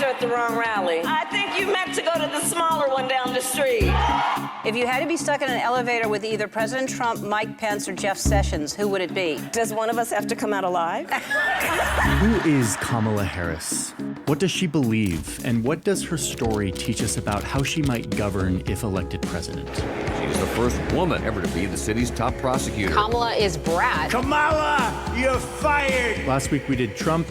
are at the wrong rally. I think you meant to go to the smaller one down the street. If you had to be stuck in an elevator with either President Trump, Mike Pence, or Jeff Sessions, who would it be? Does one of us have to come out alive? Who is Kamala Harris? What does she believe? And what does her story teach us about how she might govern if elected president? She's the first woman ever to be the city's top prosecutor. Kamala is brat. Kamala, you're fired! Last week we did Trump.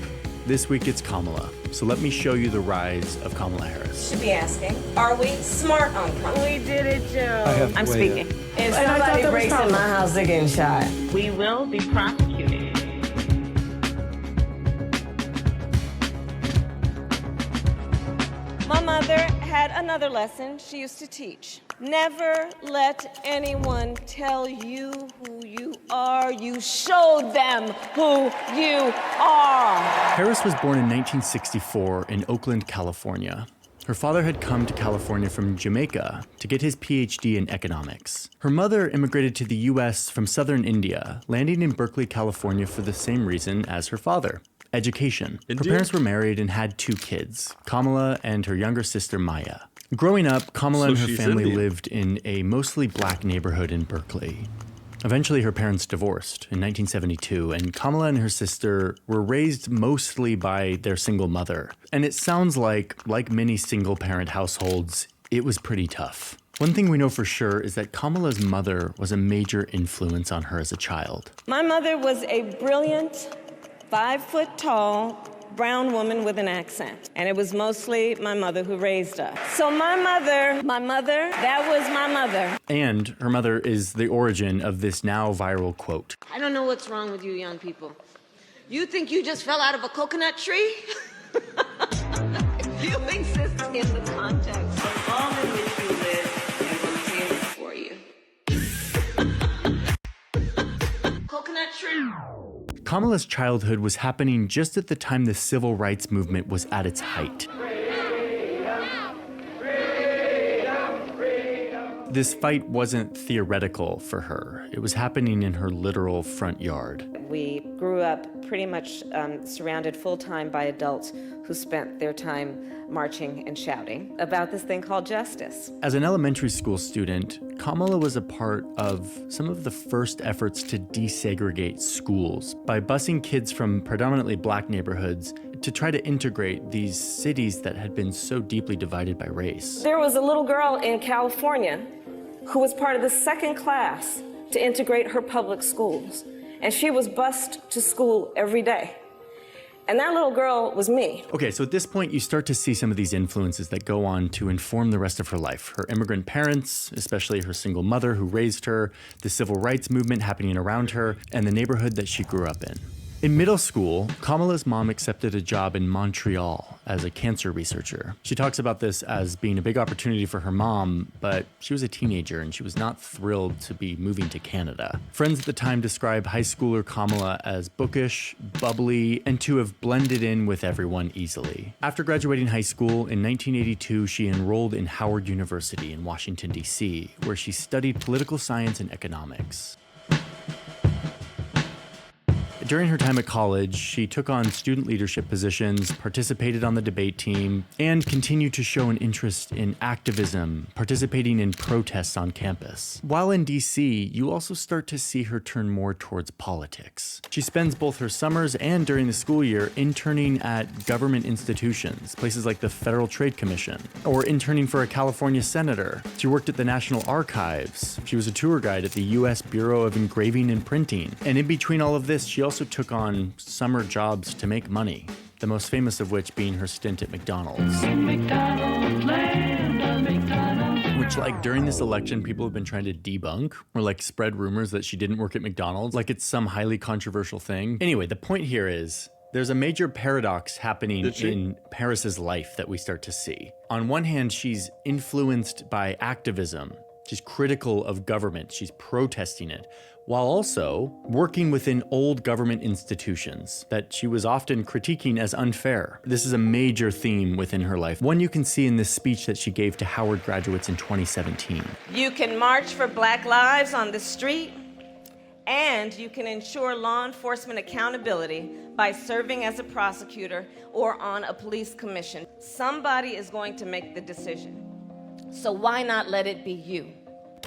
This week it's Kamala. So let me show you the rise of Kamala Harris. Should be asking, are we smart on crime? We did it, Joe. I'm speaking. If somebody breaks in my house, they're getting shot. We will be prosecuted. My mother had another lesson she used to teach. Never let anyone tell you who you are. You showed them who you are. Harris was born in 1964 in Oakland, California. Her father had come to California from Jamaica to get his PhD in economics. Her mother immigrated to the US from southern India, landing in Berkeley, California for the same reason as her father: education. Indeed. Her parents were married and had 2 kids, Kamala and her younger sister Maya. Growing up, Kamala and her family lived in a mostly black neighborhood in Berkeley. Eventually, her parents divorced in 1972, and Kamala and her sister were raised mostly by their single mother. And it sounds like many single-parent households, it was pretty tough. One thing we know for sure is that Kamala's mother was a major influence on her as a child. My mother was a brilliant, 5-foot-tall, brown woman with an accent. And it was mostly my mother who raised us. So my mother, that was my mother. And her mother is the origin of this now viral quote. I don't know what's wrong with you young people. You think you just fell out of a coconut tree? You exist in the context of all in which you live and what's in it for you. Coconut tree. Kamala's childhood was happening just at the time the civil rights movement was at its height. This fight wasn't theoretical for her. It was happening in her literal front yard. We grew up pretty much surrounded full-time by adults who spent their time marching and shouting about this thing called justice. As an elementary school student, Kamala was a part of some of the first efforts to desegregate schools by busing kids from predominantly black neighborhoods to try to integrate these cities that had been so deeply divided by race. There was a little girl in California who was part of the second class to integrate her public schools. And she was bused to school every day. And that little girl was me. Okay, so at this point, you start to see some of these influences that go on to inform the rest of her life. Her immigrant parents, especially her single mother who raised her, the civil rights movement happening around her, and the neighborhood that she grew up in. In middle school, Kamala's mom accepted a job in Montreal as a cancer researcher. She talks about this as being a big opportunity for her mom, but she was a teenager and she was not thrilled to be moving to Canada. Friends at the time describe high schooler Kamala as bookish, bubbly, and to have blended in with everyone easily. After graduating high school in 1982, she enrolled in Howard University in Washington, D.C., where she studied political science and economics. During her time at college, she took on student leadership positions, participated on the debate team, and continued to show an interest in activism, participating in protests on campus. While in DC, you also start to see her turn more towards politics. She spends both her summers and during the school year interning at government institutions, places like the Federal Trade Commission, or interning for a California senator. She worked at the National Archives. She was a tour guide at the U.S. Bureau of Engraving and Printing. And in between all of this, she also took on summer jobs to make money, the most famous of which being her stint at McDonald's. Which, like, during this election, people have been trying to debunk or, like, spread rumors that she didn't work at McDonald's, like it's some highly controversial thing. Anyway, the point here is there's a major paradox happening in Harris's life that we start to see. On one hand, she's influenced by activism. She's critical of government. She's protesting it, while also working within old government institutions that she was often critiquing as unfair. This is a major theme within her life, one you can see in this speech that she gave to Howard graduates in 2017. You can march for Black lives on the street, And you can ensure law enforcement accountability by serving as a prosecutor or on a police commission. Somebody is going to make the decision. So why not let it be you?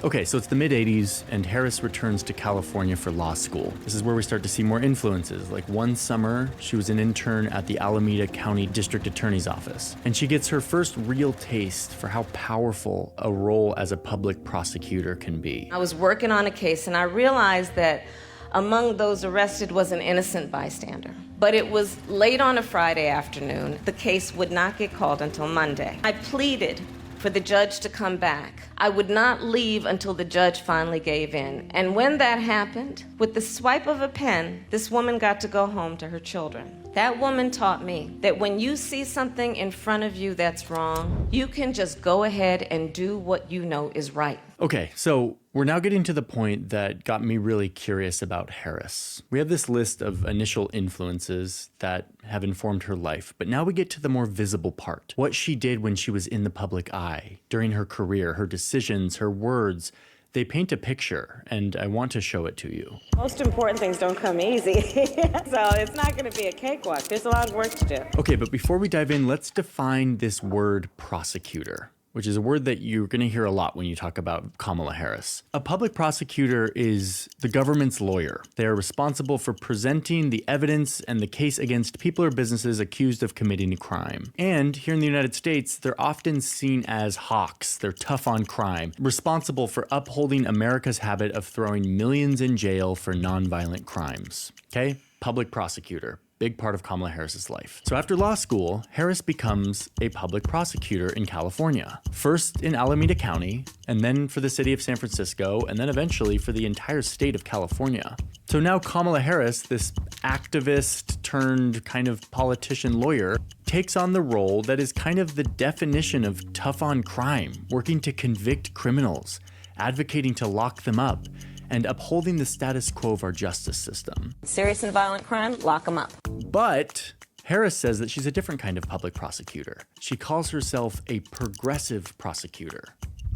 Okay, so it's the mid-'80s, and Harris returns to California for law school. This is where we start to see more influences. Like one summer, she was an intern at the Alameda County District Attorney's Office, and she gets her first real taste for how powerful a role as a public prosecutor can be. I was working on a case, and I realized that among those arrested was an innocent bystander. But it was late on a Friday afternoon. The case would not get called until Monday. I pleaded for the judge to come back. I would not leave until the judge finally gave in. And when that happened, with the swipe of a pen, this woman got to go home to her children. That woman taught me that when you see something in front of you that's wrong, you can just go ahead and do what you know is right. Okay, so we're now getting to the point that got me really curious about Harris. We have this list of initial influences that have informed her life, but now we get to the more visible part. What she did when she was in the public eye, during her career, her decisions, her words. They paint a picture, and I want to show it to you. Most important things don't come easy, so it's not going to be a cakewalk. There's a lot of work to do. Okay, but before we dive in, let's define this word prosecutor, which is a word that you're going to hear a lot when you talk about Kamala Harris. A public prosecutor is the government's lawyer. They are responsible for presenting the evidence and the case against people or businesses accused of committing a crime. And here in the United States, they're often seen as hawks. They're tough on crime, responsible for upholding America's habit of throwing millions in jail for nonviolent crimes. Okay? Public prosecutor. Big part of Kamala Harris's life. So after law school, Harris becomes a public prosecutor in California. First in Alameda County, and then for the city of San Francisco, and then eventually for the entire state of California. So now Kamala Harris, this activist turned kind of politician lawyer, takes on the role that is kind of the definition of tough on crime, working to convict criminals, advocating to lock them up, and upholding the status quo of our justice system. Serious and violent crime, lock them up. But Harris says that she's a different kind of public prosecutor. She calls herself a progressive prosecutor.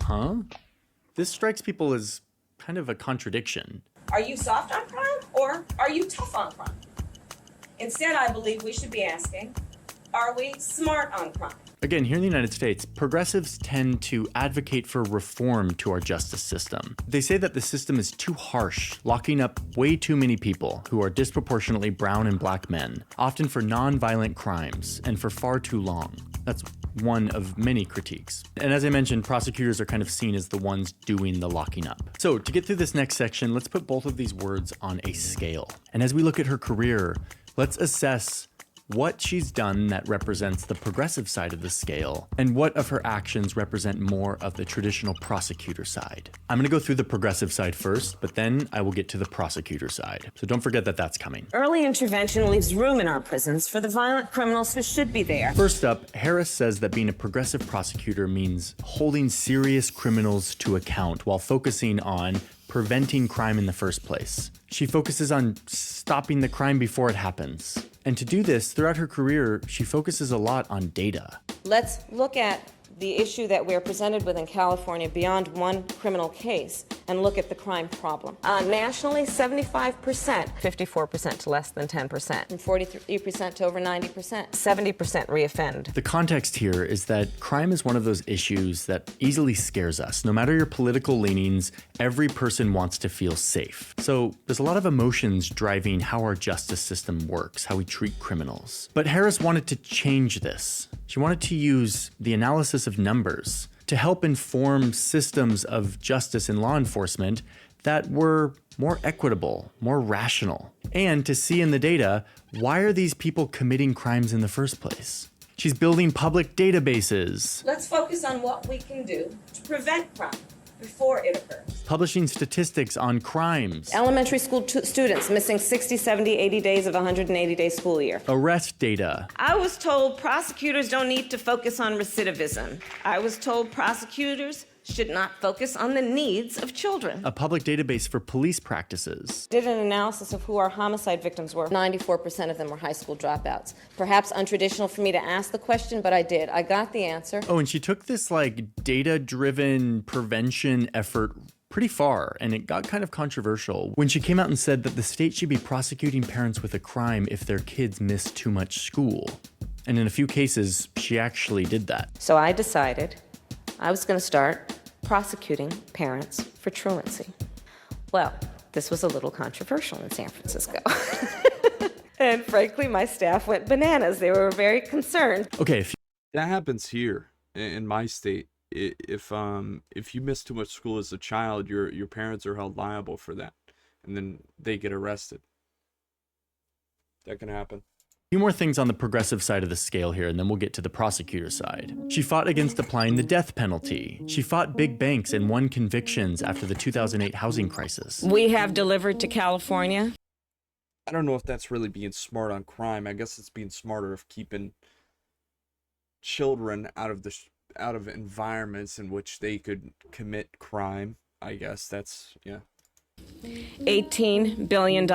Huh? This strikes people as kind of a contradiction. Are you soft on crime or are you tough on crime? Instead, I believe we should be asking, are we smart on crime? Again, here in the United States, progressives tend to advocate for reform to our justice system. They say that the system is too harsh, locking up way too many people who are disproportionately brown and black men, often for non-violent crimes, and for far too long. That's one of many critiques. And as I mentioned, prosecutors are kind of seen as the ones doing the locking up. So to get through this next section, let's put both of these words on a scale. And as we look at her career, let's assess what she's done that represents the progressive side of the scale, and what of her actions represent more of the traditional prosecutor side. I'm going to go through the progressive side first, but then I will get to the prosecutor side. So don't forget that that's coming. Early intervention leaves room in our prisons for the violent criminals who should be there. First up, Harris says that being a progressive prosecutor means holding serious criminals to account while focusing on preventing crime in the first place. She focuses on stopping the crime before it happens. And to do this, throughout her career, she focuses a lot on data. Let's look at the issue that we're presented with in California beyond one criminal case and look at the crime problem. Nationally, 75%, 54% to less than 10%, from 43% to over 90%, 70% reoffend. The context here is that crime is one of those issues that easily scares us. No matter your political leanings, every person wants to feel safe. So there's a lot of emotions driving how our justice system works, how we treat criminals. But Harris wanted to change this. She wanted to use the analysis of numbers to help inform systems of justice and law enforcement that were more equitable, more rational, and to see in the data, why are these people committing crimes in the first place? She's building public databases. Let's focus on what we can do to prevent crime before it occurs. Publishing statistics on crimes. Elementary school students missing 60, 70, 80 days of a 180-day school year. Arrest data. I was told prosecutors don't need to focus on recidivism. I was told prosecutors should not focus on the needs of children. A public database for police practices. Did an analysis of who our homicide victims were. 94% of them were high school dropouts. Perhaps untraditional for me to ask the question, but I did. I got the answer. Oh, and she took this like data-driven prevention effort pretty far, and it got kind of controversial when she came out and said that the state should be prosecuting parents with a crime if their kids miss too much school. And in a few cases, she actually did that. So I decided I was going to start prosecuting parents for truancy. Well, this was a little controversial in San Francisco. And frankly, my staff went bananas. They were very concerned. Okay, That happens here in my state. If you miss too much school as a child, your parents are held liable for that, and then they get arrested. That can happen. few more things on the progressive side of the scale here, and then we'll get to the prosecutor side. She fought against applying the death penalty. She fought big banks and won convictions after the 2008 housing crisis. We have delivered to California. I don't know if that's really being smart on crime. I guess it's being smarter of keeping children out of environments in which they could commit crime. I guess that's, yeah. $18 billion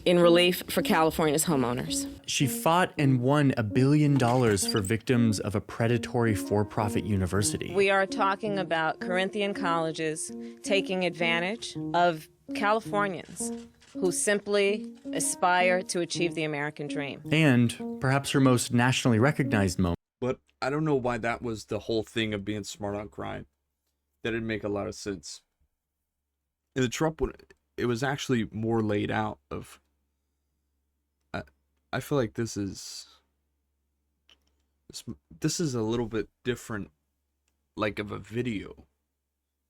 in relief for California's homeowners. She fought and won $1 billion for victims of a predatory for-profit university. We are talking about Corinthian colleges taking advantage of Californians who simply aspire to achieve the American dream. And perhaps her most nationally recognized moment. But I don't know why that was the whole thing of being smart on crime. That didn't make a lot of sense. In the Trump one, it was actually more laid out of... I feel like this is a little bit different, like, of a video.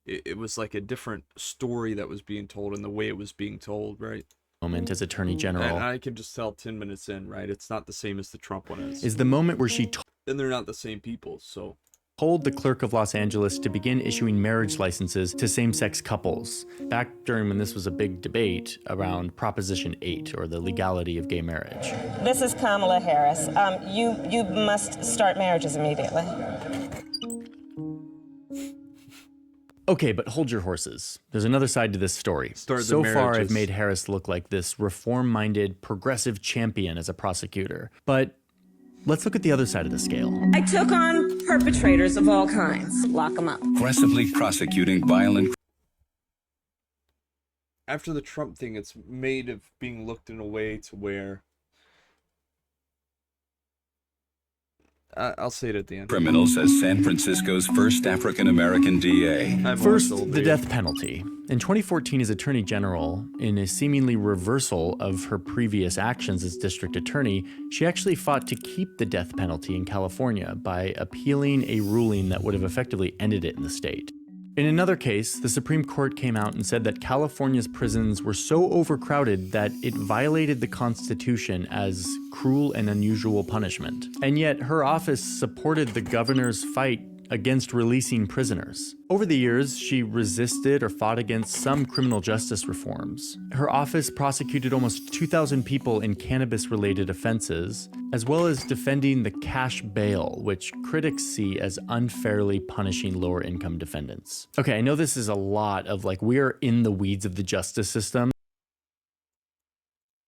It was like a different story that was being told and the way it was being told, right? Moment as Attorney General. And I can just tell 10 minutes in, right? It's not the same as the Trump one is the moment where she and they're not the same people, so... told the clerk of Los Angeles to begin issuing marriage licenses to same-sex couples, back during when this was a big debate around Proposition 8, or the legality of gay marriage. This is Kamala Harris. You must start marriages immediately. Okay, but hold your horses. There's another side to this story. So far, I've made Harris look like this reform-minded, progressive champion as a prosecutor. But let's look at the other side of the scale. I took on perpetrators of all kinds. Lock them up. Aggressively prosecuting violent. After the Trump thing, it's made of being looked in a way to where... I'll say it at the end. Criminals as San Francisco's first African-American DA. First, the death penalty. In 2014, as Attorney General, in a seemingly reversal of her previous actions as district attorney, she actually fought to keep the death penalty in California by appealing a ruling that would have effectively ended it in the state. In another case, the Supreme Court came out and said that California's prisons were so overcrowded that it violated the Constitution as cruel and unusual punishment. And yet, her office supported the governor's fight against releasing prisoners. Over the years, she resisted or fought against some criminal justice reforms. Her office prosecuted almost 2,000 people in cannabis-related offenses, as well as defending the cash bail, which critics see as unfairly punishing lower-income defendants. Okay, I know this is a lot of, like, we are in the weeds of the justice system.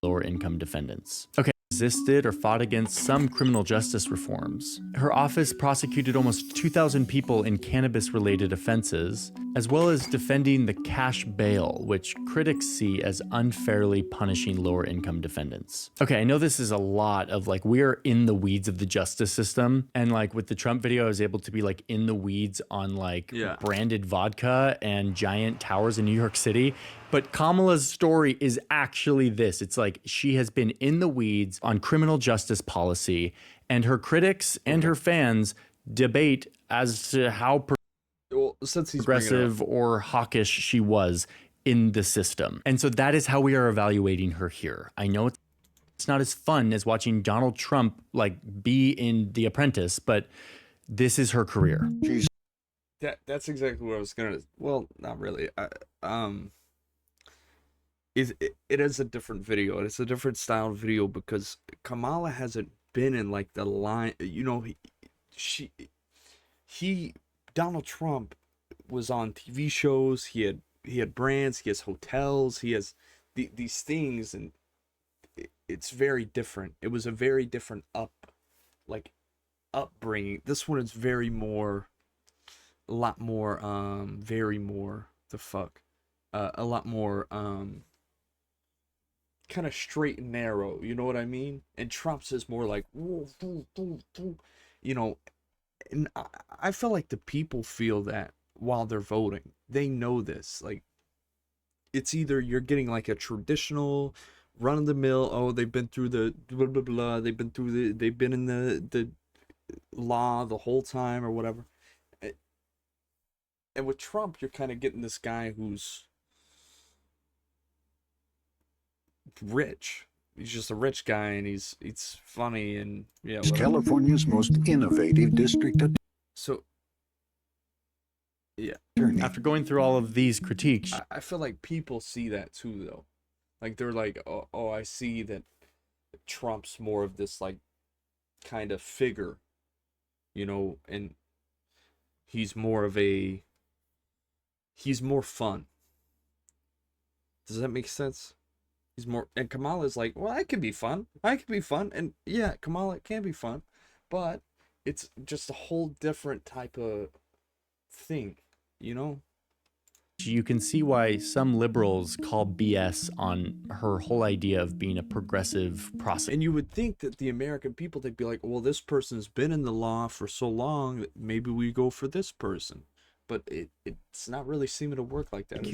Lower-income defendants. Okay. Resisted or fought against some criminal justice reforms. Her office prosecuted almost 2,000 people in cannabis-related offenses, as well as defending the cash bail, which critics see as unfairly punishing lower-income defendants. Okay, I know this is a lot of, like, we are in the weeds of the justice system, and, like, with the Trump video, I was able to be, like, in the weeds on, like, branded vodka and giant towers in New York City. But Kamala's story is actually this. It's like she has been in the weeds on criminal justice policy, and her critics and her fans debate as to how progressive or hawkish she was in the system. And so that is how we are evaluating her here. I know it's not as fun as watching Donald Trump, like, be in The Apprentice, but this is her career. That's exactly what I was gonna... Well, not really. It is a different video. It's a different style video because Kamala hasn't been in, like, the line, you know, Donald Trump was on TV shows, he had brands, he has hotels, he has these things, and it's very different. It was a very different upbringing. This one is very more a lot more kind of straight and narrow, you know what I mean? And Trump's is more like, you know, and I feel like the people feel that while they're voting. They know this. Like, it's either you're getting like a traditional run-of-the-mill, oh, they've been through the blah blah blah, they've been in the law the whole time or whatever. And with Trump, you're kind of getting this guy who's rich. He's just a rich guy, and he's funny, and yeah. It's California's most innovative district. So, yeah. After going through all of these critiques, I feel like people see that too, though. Like, they're like, oh, I see that Trump's more of this, like, kind of figure, you know, and he's more fun. Does that make sense? He's more, and Kamala's like, well, I can be fun. And yeah, Kamala can be fun, but it's just a whole different type of thing, you know? you can see why some liberals call BS on her whole idea of being a progressive prosecutor. And you would think that the American people, they'd be like, well, this person's been in the law for so long that maybe we go for this person. But it's not really seeming to work like that.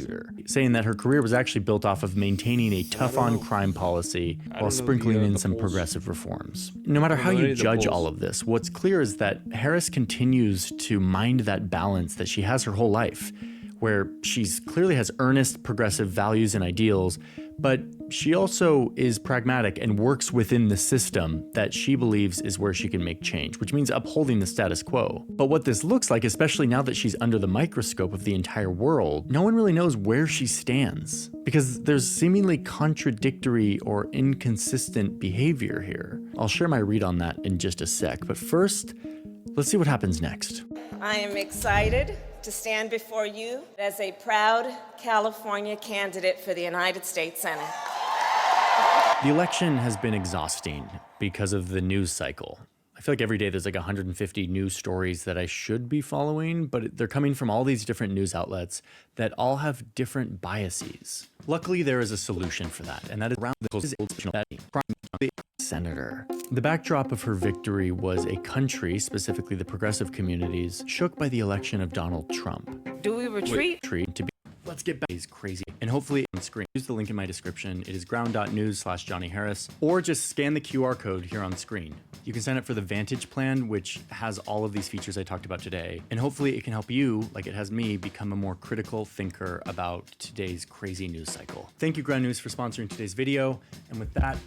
Saying that her career was actually built off of maintaining a tough-on-crime policy while sprinkling in some progressive reforms. No matter how you judge all of this, what's clear is that Harris continues to mind that balance that she has her whole life, where she's clearly has earnest progressive values and ideals, but she also is pragmatic and works within the system that she believes is where she can make change, which means upholding the status quo. But what this looks like, especially now that she's under the microscope of the entire world, no one really knows where she stands, because there's seemingly contradictory or inconsistent behavior here. I'll share my read on that in just a sec, but first, let's see what happens next. I am excited to stand before you as a proud California candidate for the United States Senate. The election has been exhausting because of the news cycle. I feel like every day there's like 150 news stories that I should be following, but they're coming from all these different news outlets that all have different biases. Luckily, there is a solution for that, and that is around the senator. The backdrop of her victory was a country, specifically the progressive communities, shook by the election of Donald Trump. Do we retreat? Let's get back. It's crazy. And hopefully on screen. Use the link in my description. It is ground.news/Johnny Harris, or just scan the QR code here on screen. You can sign up for the Vantage plan, which has all of these features I talked about today. And hopefully it can help you, like it has me, become a more critical thinker about today's crazy news cycle. Thank you, Ground News, for sponsoring today's video. And with that,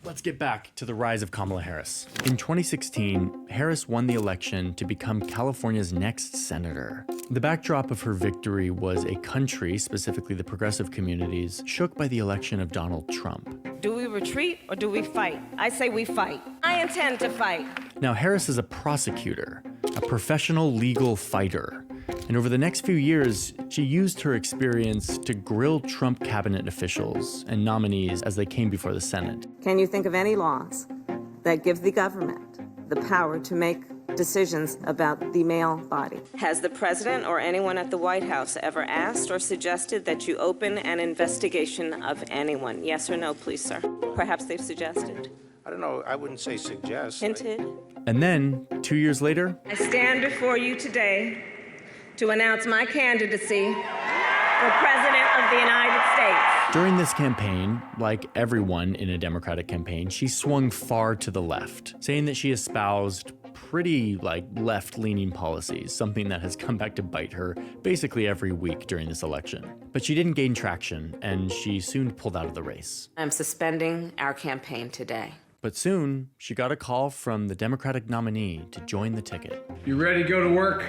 let's get back to the rise of Kamala Harris. In 2016, Harris won the election to become California's next senator. The backdrop of her victory was a country, specifically the progressive communities, shook by the election of Donald Trump. Do we retreat or do we fight? I say we fight. I intend to fight. Now, Harris is a prosecutor, a professional legal fighter. And over the next few years, she used her experience to grill Trump cabinet officials and nominees as they came before the Senate. Can you think of any laws that give the government the power to make decisions about the male body? Has the president or anyone at the White House ever asked or suggested that you open an investigation of anyone? Yes or no, please, sir? Perhaps they've suggested. I don't know. I wouldn't say suggest. Hinted. And then, 2 years later, I stand before you today to announce my candidacy for President of the United States. During this campaign, like everyone in a Democratic campaign, she swung far to the left, saying that she espoused pretty left-leaning policies, something that has come back to bite her basically every week during this election. But she didn't gain traction, and she soon pulled out of the race. I'm suspending our campaign today. But soon, she got a call from the Democratic nominee to join the ticket. You ready to go to work?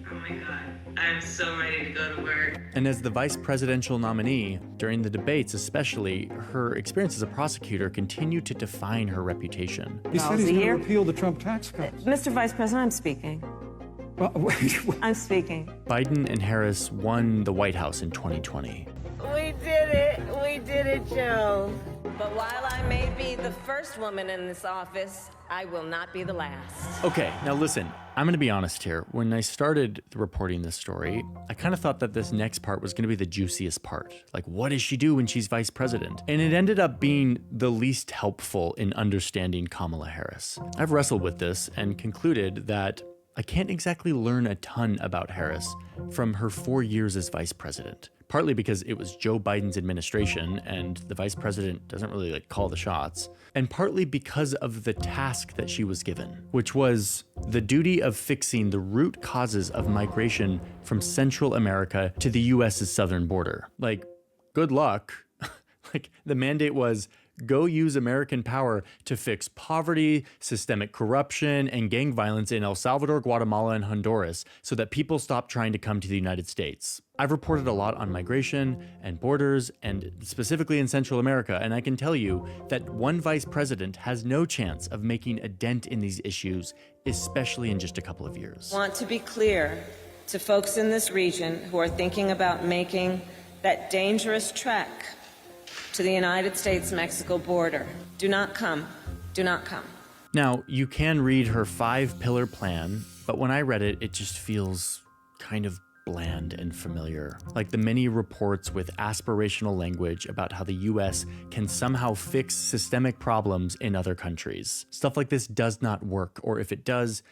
Oh my God, I'm so ready to go to work. And as the vice presidential nominee, during the debates especially, her experience as a prosecutor continued to define her reputation. He said he's going to repeal the Trump tax cuts. Mr. Vice President, I'm speaking. I'm speaking. Biden and Harris won the White House in 2020. We did it, Joe. But while I may be the first woman in this office, I will not be the last. Okay, now listen, I'm going to be honest here. When I started reporting this story, I kind of thought that this next part was going to be the juiciest part. Like, what does she do when she's vice president? And it ended up being the least helpful in understanding Kamala Harris. I've wrestled with this and concluded that I can't exactly learn a ton about Harris from her 4 years as vice president. Partly because it was Joe Biden's administration and the vice president doesn't really call the shots, and partly because of the task that she was given, which was the duty of fixing the root causes of migration from Central America to the US's southern border. Good luck. The mandate was go use American power to fix poverty, systemic corruption, and gang violence in El Salvador, Guatemala, and Honduras so that people stop trying to come to the United States. I've reported a lot on migration and borders, and specifically in Central America, and I can tell you that one vice president has no chance of making a dent in these issues, especially in just a couple of years. I want to be clear to folks in this region who are thinking about making that dangerous trek to the United States-Mexico border. Do not come. Do not come. Now, you can read her 5-pillar plan, but when I read it, it just feels kind of bland and familiar. Like the many reports with aspirational language about how the US can somehow fix systemic problems in other countries. Stuff like this does not work, or if it does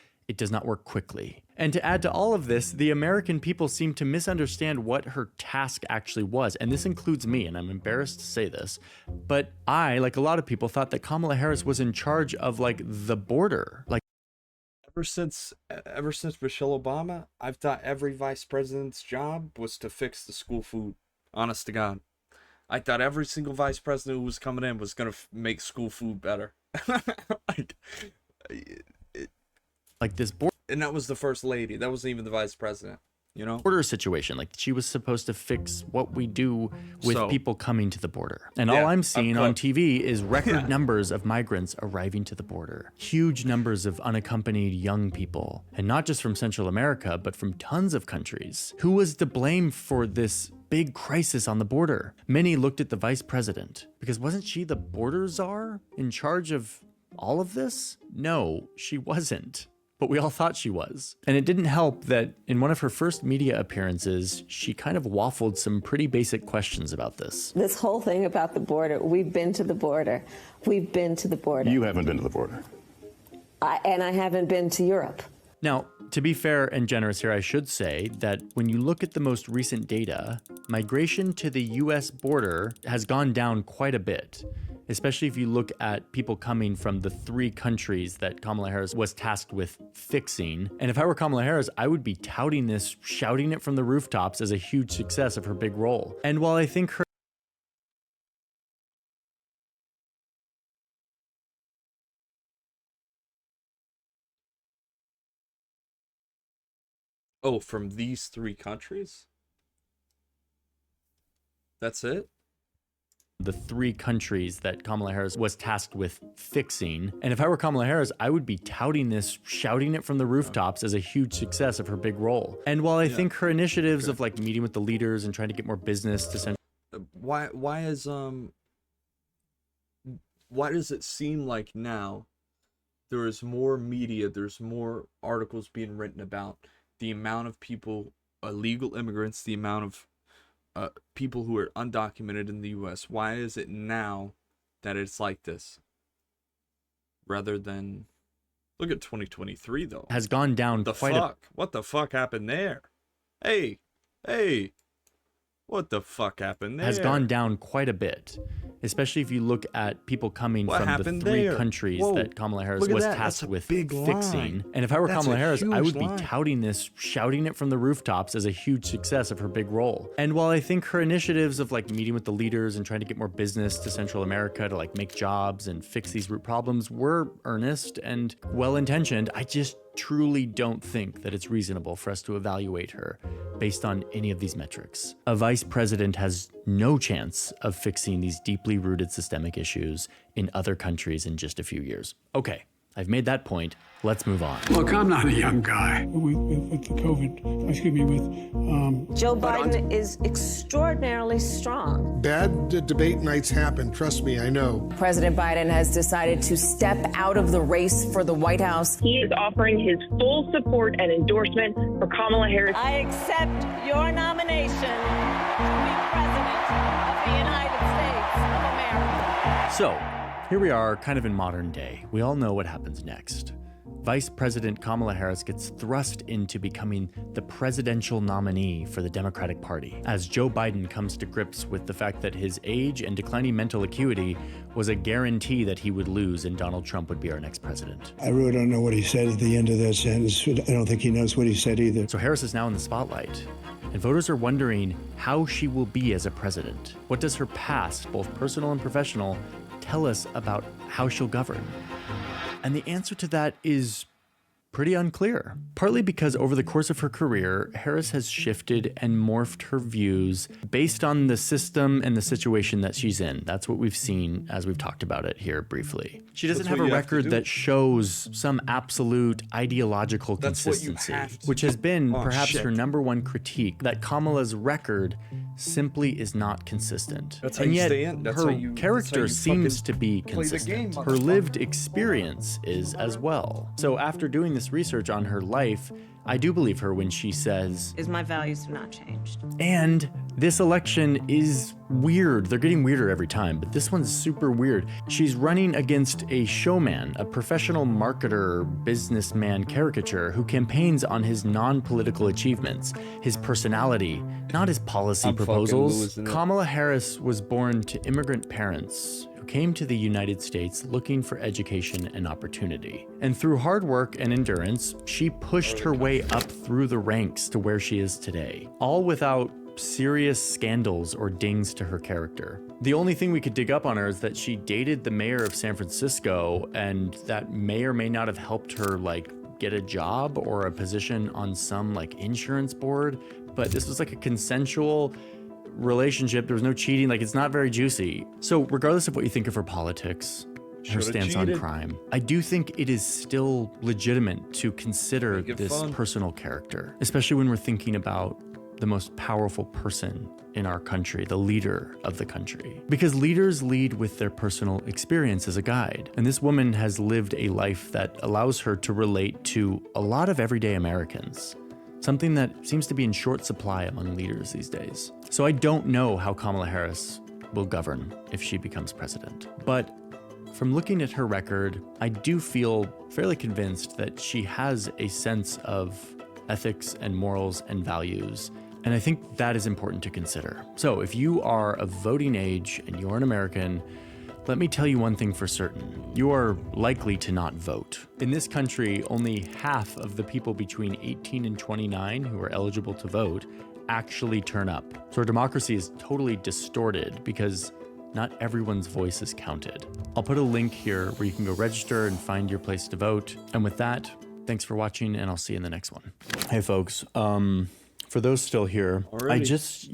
not work quickly. And to add to all of this, the American people seem to misunderstand what her task actually was. And this includes me, and I'm embarrassed to say this, but I, like a lot of people, thought that Kamala Harris was in charge of the border. Ever since Michelle Obama, I've thought every vice president's job was to fix the school food. Honest to God. I thought every single vice president who was coming in was going to make school food better. This border. And that was the first lady. That wasn't even the vice president, Border situation. She was supposed to fix what we do with people coming to the border. And all I'm seeing on TV is record numbers of migrants arriving to the border. Huge numbers of unaccompanied young people. And not just from Central America, but from tons of countries. Who was to blame for this big crisis on the border? Many looked at the vice president, because wasn't she the border czar in charge of all of this? No, she wasn't. But we all thought she was. And it didn't help that in one of her first media appearances, she kind of waffled some pretty basic questions about this. This whole thing about the border, we've been to the border. We've been to the border. You haven't been to the border. And I haven't been to Europe. Now, to be fair and generous here, I should say that when you look at the most recent data, migration to the US border has gone down quite a bit, especially if you look at people coming from the 3 countries that Kamala Harris was tasked with fixing. And if I were Kamala Harris, I would be touting this, shouting it from the rooftops as a huge success of her big role. And while I think her Oh, from these 3 countries? That's it? the 3 countries that Kamala Harris was tasked with fixing. And if I were Kamala Harris, I would be touting this, shouting it from the rooftops as a huge success of her big role. And while I think her initiatives of meeting with the leaders and trying to get more business to send. Why does it seem like now there is more media, there's more articles being written about the amount of people, illegal immigrants, the amount of people who are undocumented in the U.S.? Why is it now that it's like this? Rather than, look at 2023 though. Has gone down What the fuck happened there? Hey, what the fuck happened there? Has gone down quite a bit, especially if you look at people coming from the 3 countries that Kamala Harris was tasked with fixing. And if I were Kamala Harris, I would be touting this, shouting it from the rooftops as a huge success of her big role. And while I think her initiatives of meeting with the leaders and trying to get more business to Central America to make jobs and fix these root problems were earnest and well-intentioned, I just truly don't think that it's reasonable for us to evaluate her based on any of these metrics. A vice president has no chance of fixing these deeply rooted systemic issues in other countries in just a few years. Okay, I've made that point. Let's move on. Look, I'm not a young guy. With the COVID, Joe Biden is extraordinarily strong. Bad debate nights happen. Trust me, I know. President Biden has decided to step out of the race for the White House. He is offering his full support and endorsement for Kamala Harris. I accept your nomination to be President of the United States of America. So, here we are, kind of in modern day. We all know what happens next. Vice President Kamala Harris gets thrust into becoming the presidential nominee for the Democratic Party, as Joe Biden comes to grips with the fact that his age and declining mental acuity was a guarantee that he would lose and Donald Trump would be our next president. I really don't know what he said at the end of that sentence. I don't think he knows what he said either. So Harris is now in the spotlight, and voters are wondering how she will be as a president. What does her past, both personal and professional, tell us about how she'll govern? And the answer to that is pretty unclear, partly because over the course of her career, Harris has shifted and morphed her views based on the system and the situation that she's in. That's what we've seen as we've talked about it here briefly. She doesn't have a record that shows some absolute ideological consistency, which has been perhaps her number one critique, that Kamala's record simply is not consistent. And yet, her character seems to be consistent. Her lived experience is as well. So after doing this research on her life, I do believe her when she says, My values have not changed. and this election is weird. They're getting weirder every time, but this one's super weird. She's running against a showman, a professional marketer, businessman caricature who campaigns on his non-political achievements, his personality, not his policy proposals. Kamala Harris was born to immigrant parents who came to the United States looking for education and opportunity. And through hard work and endurance, she pushed her way up through the ranks to where she is today, all without serious scandals or dings to her character. The only thing we could dig up on her is that she dated the mayor of San Francisco, and that may or may not have helped her get a job or a position on some insurance board. But this was a consensual relationship. There was no cheating. It's not very juicy. So regardless of what you think of her politics, her stance on crime, I do think it is still legitimate to consider this personal character, especially when we're thinking about the most powerful person in our country, the leader of the country. Because leaders lead with their personal experience as a guide. And this woman has lived a life that allows her to relate to a lot of everyday Americans, something that seems to be in short supply among leaders these days. So I don't know how Kamala Harris will govern if she becomes president. But from looking at her record, I do feel fairly convinced that she has a sense of ethics and morals and values. And I think that is important to consider. So if you are of voting age and you're an American, let me tell you one thing for certain. You are likely to not vote. In this country, only half of the people between 18 and 29 who are eligible to vote actually turn up. So our democracy is totally distorted because not everyone's voice is counted. I'll put a link here where you can go register and find your place to vote. And with that, thanks for watching, and I'll see you in the next one. Hey folks, for those still here, I just...